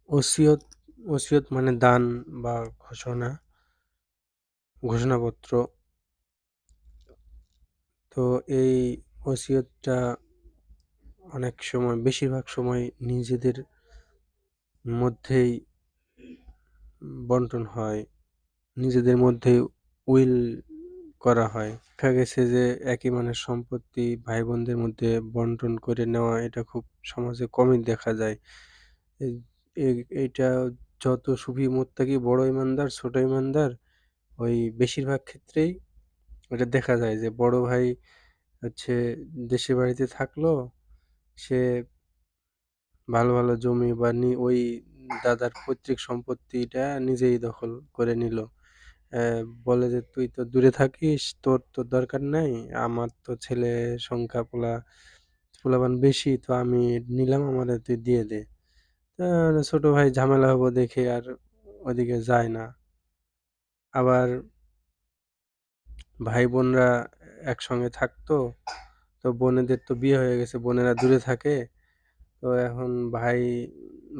ওসিয়ত ওসিয়ত মানে দান বা ঘোষণাপত্র। তো এই ওসিয়তটা অনেক সময়, বেশিরভাগ সময় নিজেদের মধ্যেই বন্টন হয়, নিজেদের মধ্যেই উইল করা হয়। দেখা গেছে যে একই মানের সম্পত্তি ভাই বোনদের মধ্যে বন্টন করে নেওয়া এটা খুব সমাজে কমই দেখা যায়। এই এইটা যত সুফি মুত্তাকি বড় ইমানদার ছোট ইমানদার ওই বেশিরভাগ ক্ষেত্রেই এটা দেখা যায় যে বড় ভাই হচ্ছে দেশে বাড়িতে থাকলো, সে ভালো ভালো জমি বা ওই দাদার পৈতৃক সম্পত্তিটা নিজেই দখল করে নিল। বলে যে তুই তো দূরে থাকিস, তোর তো দরকার নাই, আমার তো ছেলে সংখ্যা পোলাপান বেশি, তো আমি নিলাম, আমারে তুই দিয়ে দে। ছোট ভাই ঝামেলা হবো দেখে আর ওদিকে যায় না। আবার ভাই বোনরা একসঙ্গে থাকতো, তো বোনেদের তো বিয়ে হয়ে গেছে, বোনেরা দূরে থাকে, তো এখন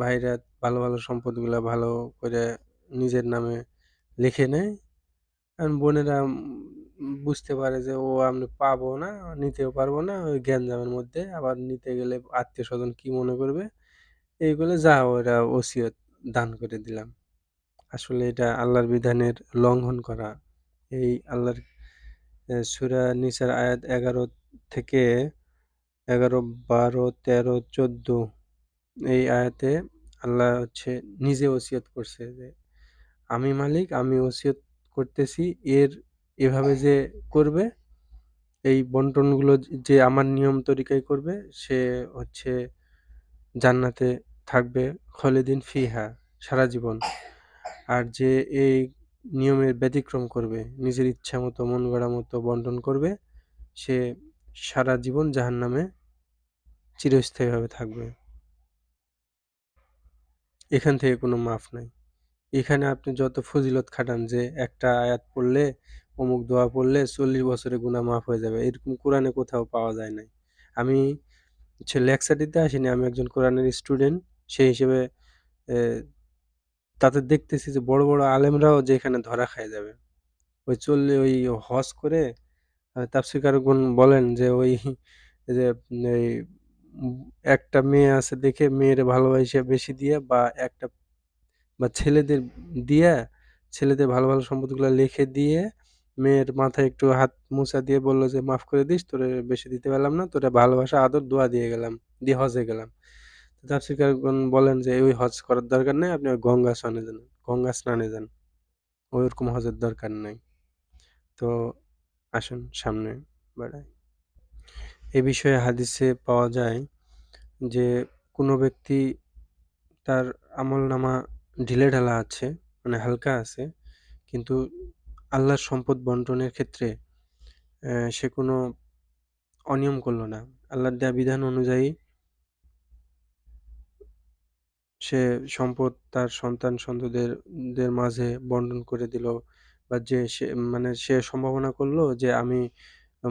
ভাইরা ভালো ভালো সম্পদগুলা ভালো করে নিজের নামে লিখে নেয়। এখন বোনেরা বুঝতে পারে যে ও আমি পাবো না, নিতেও পারবো না, ওই গ্যাঞ্জামের মধ্যে আবার নিতে গেলে আত্মীয় স্বজন কি মনে করবে, এইগুলো যা ওরা ওসিয়ত দান করে দিলাম। আসলে এটা আল্লাহর বিধানের লঙ্ঘন করা। এই আল্লাহর সূরা নিসার আয়াত 11 থেকে 11, 12, 13, 14 এই আয়াতে আল্লাহ হচ্ছে নিজে ওসিয়ত করছে যে আমি মালিক, আমি ওসিয়ত করতেছি এর এভাবে যে করবে, এই বন্টনগুলো যে আমার নিয়ম তরিকায় করবে, সে হচ্ছে জান্নাতে থাকবে খলিদিন ফিহা, সারা জীবন। আর যে এই নিয়মের ব্যতিক্রম করবে, নিজের ইচ্ছা মতো মন গড়া মতো বন্টন করবে, সে সারা জীবন জাহান্নামে চিরস্থায়ীভাবে থাকবে। এখান থেকে কোনো মাফ নাই। এখানে আপনি যত ফজিলত খাটান যে একটা আয়াত পড়লে, অমুক দোয়া পড়লে 40 বছরে গুনাহ মাফ হয়ে যাবে, এরকম কোরআনে কোথাও পাওয়া যায় নাই। আমি হচ্ছে লেকচার দিতে আসিনি, আমি একজন কোরআনের স্টুডেন্ট, সেই হিসেবে তাতে দেখতেছি যে বড় বড় আলেমরাও যে এখানে ধরা খায় যাবে। ওই হজ করে তাফসীরকারগণ বলেন যে ওই যে এই উম একটা মেয়ে আছে দেখে মেয়ের ভালোবাসা বেশি দিয়ে বা একটা বা ছেলেদের দিয়া, ছেলেদের ভালো ভালো সম্পদগুলো লিখে দিয়ে মেয়ের মাথায় একটু হাত মুছা দিয়ে বলল যে মাফ করে দিস, তোরে বেশি দিতে পারলাম না, তোরে ভালোবাসা আদর দোয়া দিয়ে গেলাম, দিয়ে হজে গেলাম। তো তাফসীরকারগণ বলেন যে ওই হজ করার দরকার নেই, আপনি গঙ্গা স্নানে যান, ওইরকম হজের দরকার নাই। তো আসুন সামনে বাড়াই। এ বিষয়ে হাদিসে পাওয়া যায় যে কোনো ব্যক্তি তার আমলনামা ঢিলেঢালা আছে, মানে হালকা আছে, কিন্তু আল্লাহর সম্পদ বন্টনের ক্ষেত্রে সে কোনো অনিয়ম করলো না। আল্লাহর দেয়া বিধান অনুযায়ী সে সম্পদ তার সন্তান-সন্ততিদের মাঝে বন্টন করে দিল, বা যে সে মানে সে সম্ভাবনা করলো যে আমি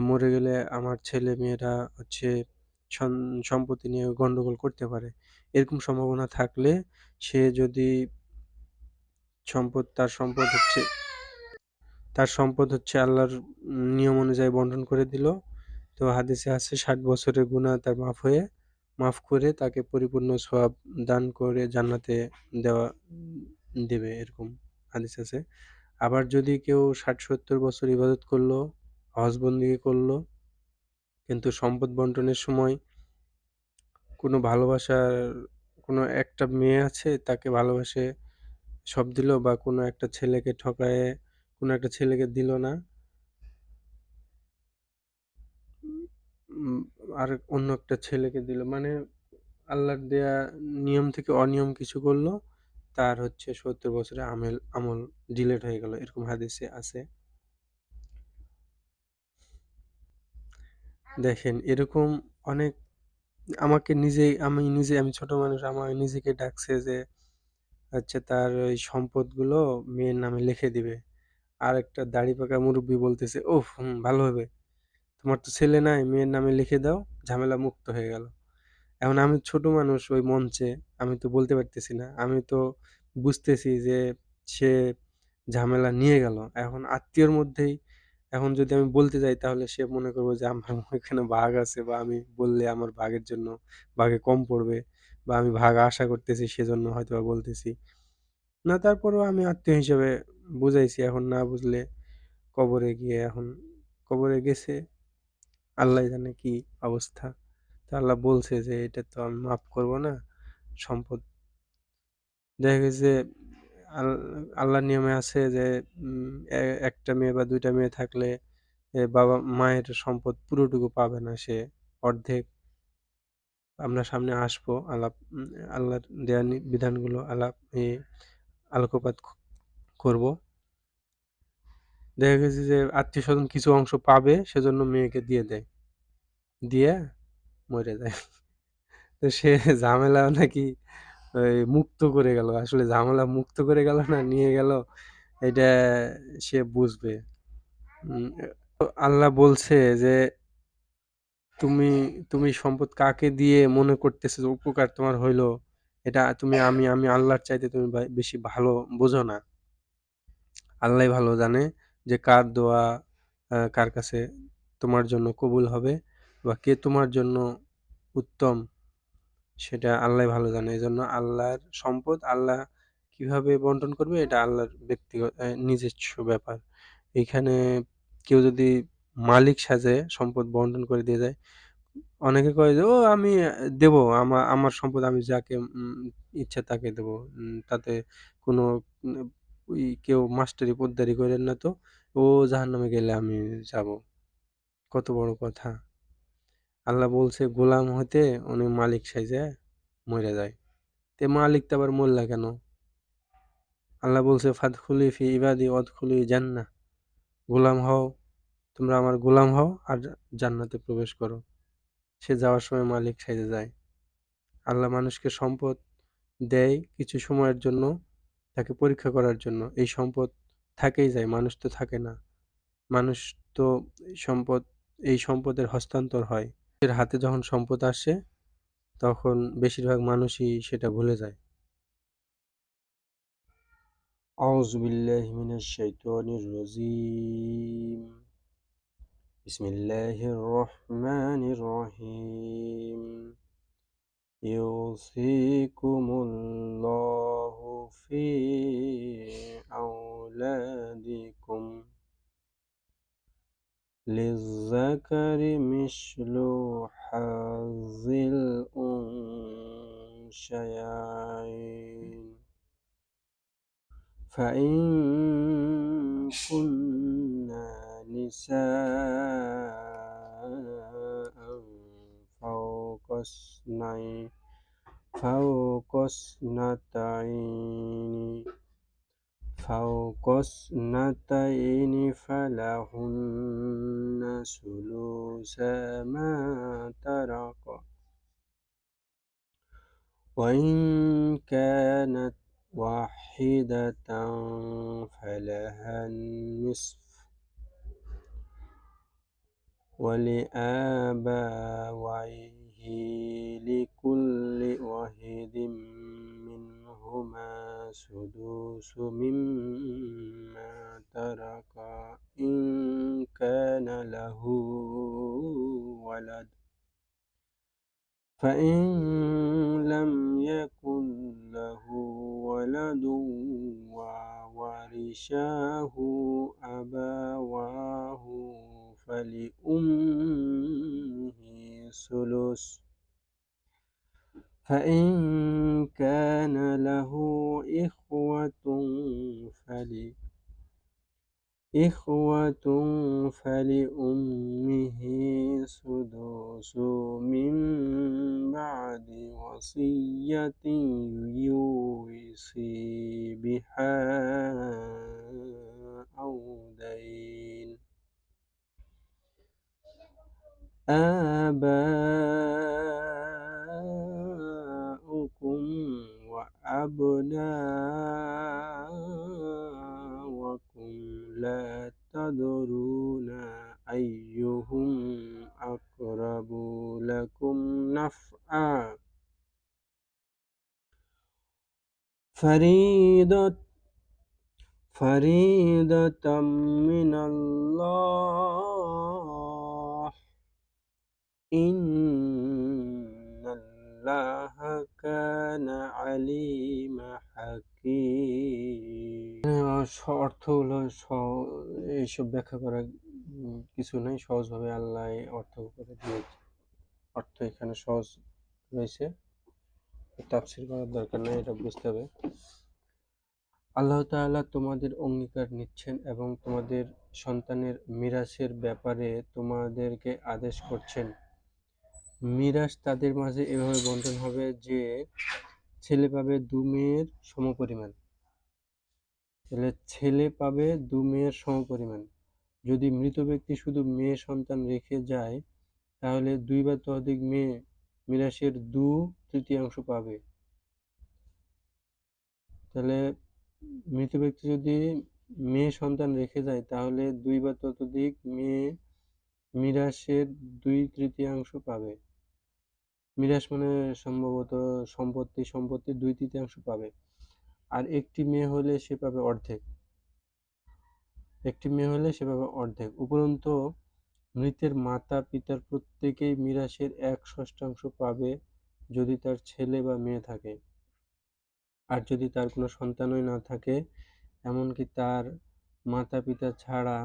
মরে গেলে আমার ছেলে-মেয়েরা হচ্ছে সন সম্পত্তি নিয়ে গন্ডগোল করতে পারে। এরকম সম্ভাবনা থাকলে সে যদি সম্পদ তার সম্পদ হচ্ছে তার সম্পদ হচ্ছে আল্লাহর নিয়ম অনুযায়ী বন্টন করে দিল। তো হাদিসে আছে ৬০ বছরের গুনাহ তার মাফ করে তাকে পরিপূর্ণ সওয়াব দান করে জান্নাতে দেওয়া দেবে, এরকম হাদিস আছে। আবার যদি কেউ ৬০-৭০ বছর ইবাদত করলো, হজ বন্দেগী করলো, কিন্তু সম্পদ বন্টনের সময় কোনো ভালোবাসার কোনো একটা মেয়ে আছে তাকে ভালোবেসে সব দিল, বা কোনো একটা ছেলেকে ঠকায়ে কোনো একটা ছেলেকে দিল না, উম আর অন্য একটা ছেলেকে দিল। মানে আল্লাহর দেয়া নিয়ম থেকে অনিয়ম কিছু করলো, তার হচ্ছে ৭০ বছরের আমল ডিলেট হয়ে গেল। এরকম হাদিসে আছে। দেখেন এরকম অনেক আমি ছোট মানুষ, আমার নিজেকে ডাকছে যে হচ্ছে তার ওই সম্পদগুলো মেয়ের নামে লিখে দিবে। আর একটা দাড়ি পাকা মুরুব্বি বলতেছে, "ওফ! ভালো হবে। তোমার তো ছেলে নাই, মেয়ের নামে লিখে দাও, ঝামেলা মুক্ত হয়ে গেল।" এখন আমি ছোট মানুষ ওই মঞ্চে, আমি তো বলতে পারতেছি না। আমি তো বুঝতেছি যে সে ঝামেলা নিয়ে গেল। এখন আত্মীয়র মধ্যেই এখন যদি আমি বলতে যাই তাহলে সে মনে করবে যে আমার ওইখানে ভাগ আছে বা আমি বললে আমার ভাগের জন্য ভাগে কম পড়বে বা আমি ভাগ আশা করতেছি সেজন্য হয়তোবা বলতেছি। না তারপরেও আমি আত্মীয় হিসেবে বুঝাইছি। এখন না বুঝলে কবরে গিয়ে এখন কবরে গেছে আল্লাহই জানে কি অবস্থা। তো আল্লাহ বলছে যে এটা তো আমি মাফ করব না। সম্পদ দেখা গেছে আল আল্লাহর নিয়মে আছে যে একটা মেয়ে বা ২ টা মেয়ে থাকলে বাবা-মায়ের সম্পদ পুরোটুকু পাবে না সে। অর্ধেক আমরা সামনে আসবো আল্লাহর দেয়া বিধানগুলো আলোকপাত করব। দেখা গেছে যে আত্মীয়স্বজন কিছু অংশ পাবে সেজন্য মেয়েকে দিয়ে দেয়। দিয়ে মইরা যায়। তো সে ঝামেলা নাকি ওই মুক্ত করে গেল। আসলে ঝামেলা মুক্ত করে গেল না নিয়ে গেল এটা সে বুঝবে। উম তো আল্লাহ বলছে যে, "তুমি তুমি সম্পদ কাকে দিয়ে মনে করতেছো যে উপকার তোমার হইলো, এটা আমি আল্লাহর চাইতে তুমি বেশি ভালো বোঝো না। আল্লাহই ভালো জানে যে কার দোয়া কার কাছে তোমার জন্য কবুল হবে বা কে তোমার জন্য উত্তম সেটা আল্লাহই ভালো জানে। এজন্য আল্লাহর সম্পদ আল্লাহ কিভাবে বন্টন করবে এটা আল্লাহর নিজস্ব ব্যাপার। এইখানে কেউ যদি মালিক সাজে সম্পদ বন্টন করে দিয়ে যায়, অনেকে কয় যে, "ও আমি দেবো। আমার সম্পদ আমি যাকে ইচ্ছা তাকে দেবো। তাতে কোনো উম কেউ মাস্টারি পোদ্দারি কইরেন না তো। ও জাহান্নামে গেলে আমি যাবো।" কত বড় কথা। আল্লাহ বলছে গোলাম হইতে উনি মালিক সাইজা মইরা যায়। তে মালিক তো আবার মরলা কেন? আল্লাহ বলছে ফাদখুলি ফি ইবাদি ওয়াদখুলি জান্নাহ। গোলাম হও, তোমরা আমার গোলাম হও আর জান্নাতে প্রবেশ করো। সে যাওয়ার সময় মালিক সাইজে যায়। আল্লাহ মানুষকে সম্পদ দেয় কিছু সময়ের জন্য, তাকে পরীক্ষা করার জন্য। এই সম্পদ থাকেই যায়, মানুষ তো থাকে না। মানুষ তো সম্পদ এই সম্পদের হস্তান্তর হয়। এর হাতে যখন সম্পদ আসে তখন বেশিরভাগ মানুষই সেটা ভুলে যায়। আউযু বিল্লাহি মিনাশ শাইতানির রাজীম। বিসমিল্লাহির রহমানির রহিম। ইউসিকুমুল্লাহু ফি আওলাদিকুম লিয-যাকারি মিসলু হায্যিল উনসায়াইন। فإن كنا نساء فوق اثنين فوق اثنتين فوق اثنتين فلهن ثلث ما ترك وإن كانت واحدة فلها النصف ولآبويه لكل واحد منهما سدس مما ترك إن كان له ولد فإن لم يكن له ولد وورثه أبواه فلأمه الثلث فإن كان له إخوة فلأمه السدس من بعد وصية يوصي بها أو دين. آباؤكم وأبناؤكم لا تدرون أيهم أقرب لكم نفعا ফরিদতাম মিনাল্লাহ ইন্নাল্লাহা কানা আলিমা হাকীম। অর্থ হলো এইসব ব্যাখ্যা করা কিছু নাই, সহজভাবে আল্লাহ অর্থ করে দিয়েছে। অর্থ এখানে সহজ রয়েছে, তাফসীর করার দরকার নেই, এটা বুঝতে হবে। আল্লাহ তাআলা তোমাদের অঙ্গীকার নিচ্ছেন এবং তোমাদের সন্তানের মিরাসের ব্যাপারে তোমাদেরকে আদেশ করছেন। মিরাস তাদের মাঝে এভাবে বণ্টন হবে যে ছেলে পাবে 2 মেয়ের সমপরিমাণ। তাহলে ছেলে পাবে 2 মেয়ের সমপরিমাণ। যদি মৃত ব্যক্তি শুধু মেয়ে সন্তান রেখে যায় তাহলে 2 বা ততোধিক মেয়ে মিরাসের 2/3 পাবে। তাহলে মৃত ব্যক্তি যদি মেয়ে সন্তান রেখে যায় তাহলে 2 বা ততোধিক মেয়ে মিরাসের 2/3 পাবে। মিরাস মানে সম্ভবত সম্পত্তির 2/3 পাবে। আর একটি মেয়ে হলে সে পাবে অর্ধেক। উপরন্তু মৃতের মাতা পিতার প্রত্যেকেই মিরাসের 1/6 পাবে যদি তার ছেলে বা মেয়ে থাকে। আর যদি তার কোনো সন্তানই না থাকে, এমনকি তার মাতা পিতা ছাড়া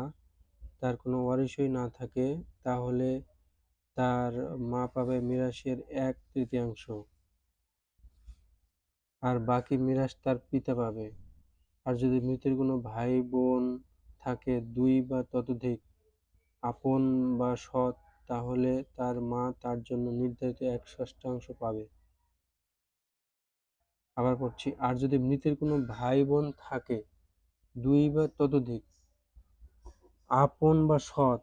তার কোনো ওয়ারিশই না থাকে, তাহলে তার মা পাবে মিরাসের 1/3 আর বাকি মিরাস তার পিতা পাবে। আর যদি মৃতের কোনো ভাই বোন থাকে 2 বা ততোধিক, আপন বা সৎ, তাহলে তার মা তার জন্য নির্ধারিত 1/6 পাবে। আবার পড়ছি, আর যদি মৃতের কোনো ভাই বোন থাকে 2 বা ততোধিক, আপন বা সৎ,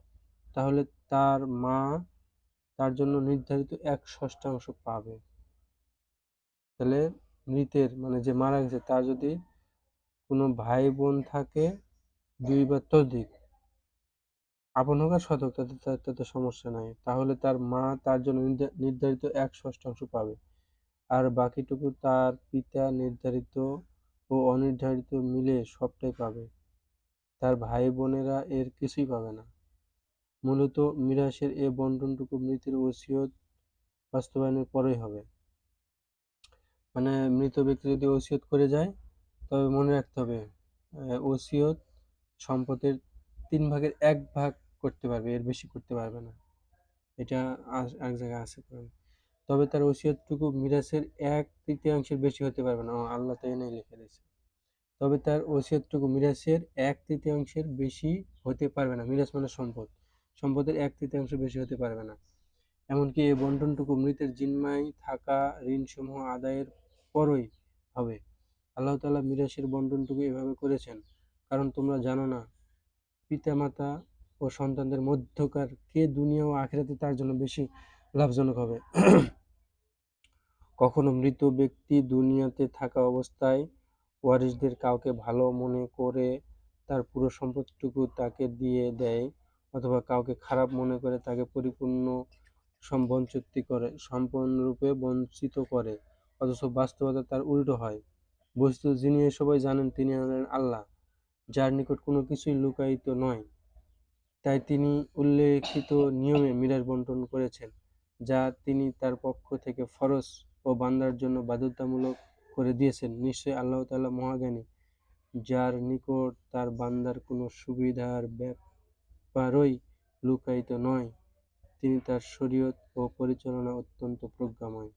তাহলে তার মা তার জন্য নির্ধারিত 1/6 পাবে। তাহলে মৃতের মানে যে মারা গেছে তার যদি কোনো ভাই বোন থাকে 2 বা ততোধিক, আপন হোক আর সৎ হোক, তাতে সমস্যা নাই, তাহলে তার মা তার জন্য নির্ধারিত 1/6 পাবে। আর বাকিটুকু তার পিতা নির্ধারিত ও অনির্ধারিত মিলে সবটাই পাবে। তার ভাই বোনেরা এর কিছুই পাবে না। মূলত মিরাসের এ বণ্টনটুকু মৃতের ওসিয়ত বাস্তবায়নের পরেই হবে। মানে মৃত ব্যক্তি যদি ওসিয়ত করে যায়, তবে মনে রাখতে হবে ওসিয়ত সম্পদের 3/1 করতে পারবে, এর বেশি করতে পারবে না। এটা এক জায়গায় আছে। তবে তার ওসিয়তটুকু মিরাসের 1/3 বেশি হতে পারবে না। আল্লাহ তো এনেই লিখে দিয়েছে। তবে তার ওসিয়তটুকু মিরাসের 1/3 বেশি হতে পারবে না। মিরাস মানে সম্পদের 1/3 বেশি হতে পারবে না। এমনকি এই বণ্টনটুকু মৃতের জিম্মায় থাকা ঋণসমূহ আদায়ের পরই হবে। আল্লাহ তাআলা মিরাসের বণ্টনটুকু এভাবে করেছেন কারণ তোমরা জানো না পিতামাতা ও সন্তানদের মধ্যকার কে দুনিয়া ও আখিরাতে তার জন্য বেশি লাভজনক হবে। কখনো মৃত ব্যক্তি দুনিয়াতে থাকা অবস্থায় ওয়ারিসদের কাউকে ভালো মনে করে তার পুরো সম্পত্তিটুকু তাকে দিয়ে দেয়, অথবা কাউকে খারাপ মনে করে তাকে সম্পূর্ণরূপে বঞ্চিত করে, অথচ বাস্তবতা তার উল্টো হয়। বস্তুত যিনি এসবই জানেন তিনি হলেন আল্লাহ, যার নিকট কোনো কিছুই লুকায়িত নয়। তাই তিনি উল্লেখিত নিয়মে মিরাস বণ্টন করেছেন, যা তিনি তার পক্ষ থেকে ফরজ ও বান্দার জন্য বাধ্যতামূলক করে দিয়েছেন। নিশ্চয়ই আল্লাহ তাআলা মহাজ্ঞানী, যার নিকট তার বান্দার কোনো সুবিধার ব্যাপারই লুকায়িত নয়। তিনি তার শরীয়ত ও পরিচালনায় অত্যন্ত প্রজ্ঞাময়।